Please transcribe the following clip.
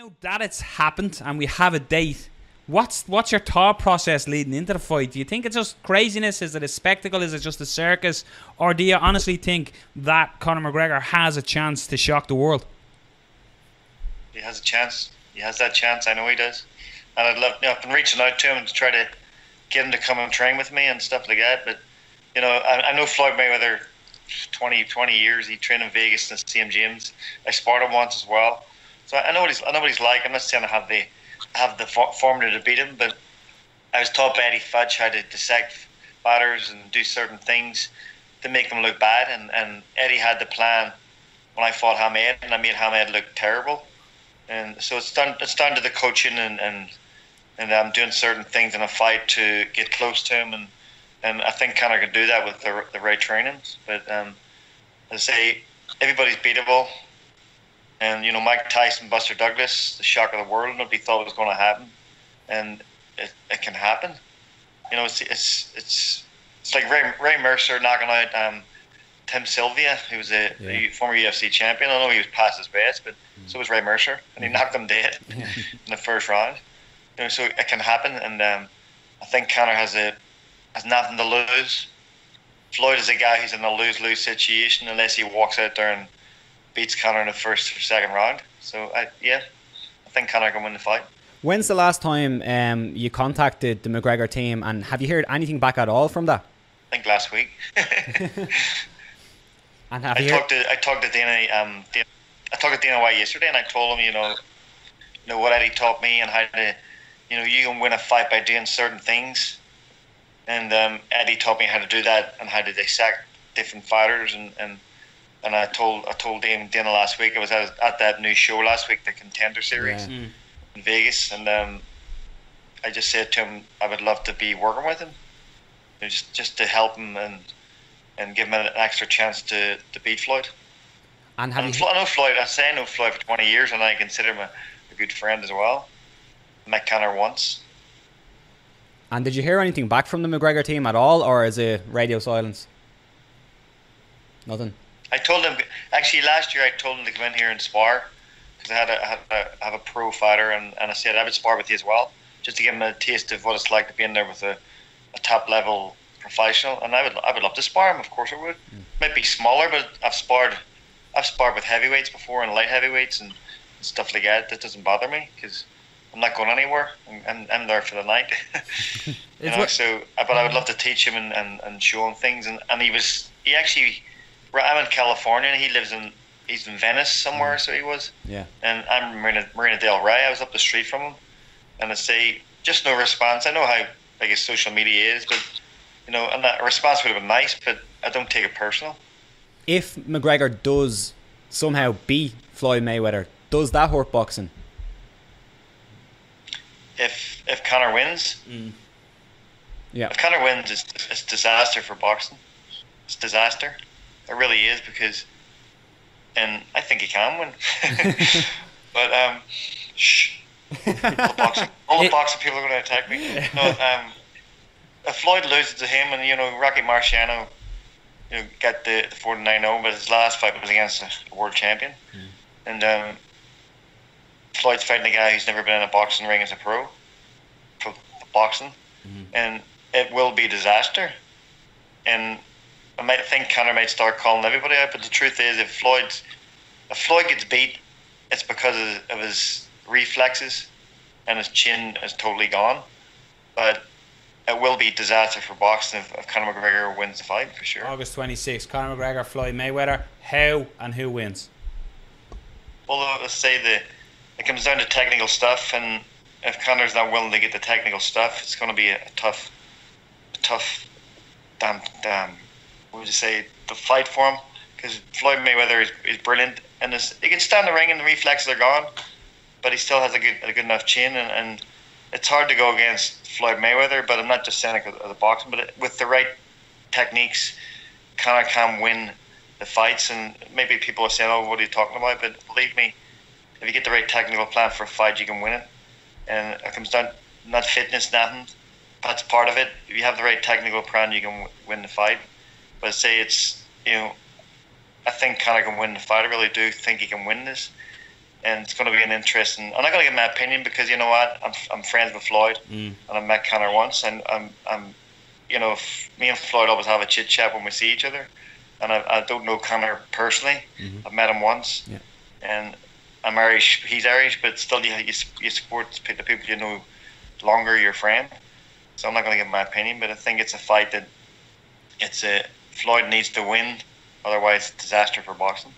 Now that it's happened and we have a date, what's your thought process leading into the fight? Do you think it's just craziness? Is it a spectacle? Is it just a circus? Or do you honestly think that Conor McGregor has a chance to shock the world? He has a chance. He has that chance. I know he does. And I've been reaching out to him to try to get him to come and train with me and stuff like that. But, I know Floyd Mayweather, 20 years. He trained in Vegas in the same gyms. I sparred him once as well. So I know what he's like. I'm not saying I have the formula to beat him, but I was taught by Eddie Fudge how to dissect fighters and do certain things to make them look bad. And Eddie had the plan when I fought Hamed, and I made Hamed look terrible. And so it's down to the coaching and I'm doing certain things in a fight to get close to him, and I think Conor can do that with the right trainings. But as I say, everybody's beatable. And Mike Tyson, Buster Douglas, the shock of the world. Nobody thought it was going to happen, and it can happen. It's like Ray Mercer knocking out Tim Sylvia, who was a former UFC champion. I know he was past his best, but so was Ray Mercer, and he knocked him dead in the first round. So it can happen, and I think Conor has nothing to lose. Floyd is a guy who's in a lose-lose situation unless he walks out there and beats Conor in the first or second round. So I think Conor can win the fight. When's the last time you contacted the McGregor team, and have you heard anything back at all from that? I think last week. And I talked to Dana. I talked to Dana White yesterday, and I told him, what Eddie taught me, and how to, you can win a fight by doing certain things. And Eddie taught me how to do that and how to dissect different fighters. And I told Dana last week. I was at that new show last week, the Contender Series in Vegas, and I just said to him I would love to be working with him, just to help him and give him an extra chance to beat Floyd. I know Floyd. I know Floyd for 20 years, and I consider him a good friend as well. I met Conor once. And did you hear anything back from the McGregor team at all, or is it radio silence? Nothing. I told him, actually last year I told him to come in here and spar, because I have a pro fighter, and I said I would spar with you as well, just to give him a taste of what it's like to be in there with a top level professional. And I would love to spar him, of course I would. Might be smaller, but I've sparred with heavyweights before, and light heavyweights and stuff like that. That doesn't bother me, because I'm not going anywhere. I'm there for the night. But I would love to teach him and show him things. And he actually, I'm in California, and he's in Venice somewhere, so he was. Yeah. And I'm Marina Del Rey. I was up the street from him, and I say, just no response. I know how big his social media is, but and that a response would have been nice, but I don't take it personal. If McGregor does somehow beat Floyd Mayweather, does that hurt boxing? If Conor wins, if Conor wins, it's disaster for boxing. It's disaster. It really is, because, and I think he can win. But all the boxing people are going to attack me. No, if Floyd loses to him, and Rocky Marciano, got the 49-0, but his last fight was against a world champion, and Floyd's fighting a guy who's never been in a boxing ring as a pro boxing, and it will be disaster. And I might think Conor might start calling everybody out, but the truth is, if Floyd gets beat, it's because of his reflexes, and his chin is totally gone. But it will be disaster for boxing if Conor McGregor wins the fight, for sure. August 26th, Conor McGregor, Floyd Mayweather. How and who wins? Well, let's say it comes down to technical stuff, and if Conor's not willing to get the technical stuff, it's going to be a tough, what would you say, the fight for him, because Floyd Mayweather is brilliant, and he can stand the ring and the reflexes are gone, but he still has a good enough chin, and it's hard to go against Floyd Mayweather. But I'm not just saying it of the boxing, but with the right techniques, Conor can win the fights. And maybe people are saying, "Oh, what are you talking about?" But believe me, if you get the right technical plan for a fight, you can win it. And it comes down not fitness, nothing. That's part of it. If you have the right technical plan, you can win the fight. But I say I think Conor can win the fight. I really do think he can win this. and it's going to be an interesting. I'm not going to give my opinion because you know what, I'm friends with Floyd, and I've met Conor once, and I'm you know, me and Floyd always have a chit chat when we see each other, and I don't know Conor personally. I've met him once, and I'm Irish. He's Irish, but still you support the people you know longer. Your friend. So I'm not going to give my opinion, but I think it's a fight that Floyd needs to win, otherwise it's disaster for boxing.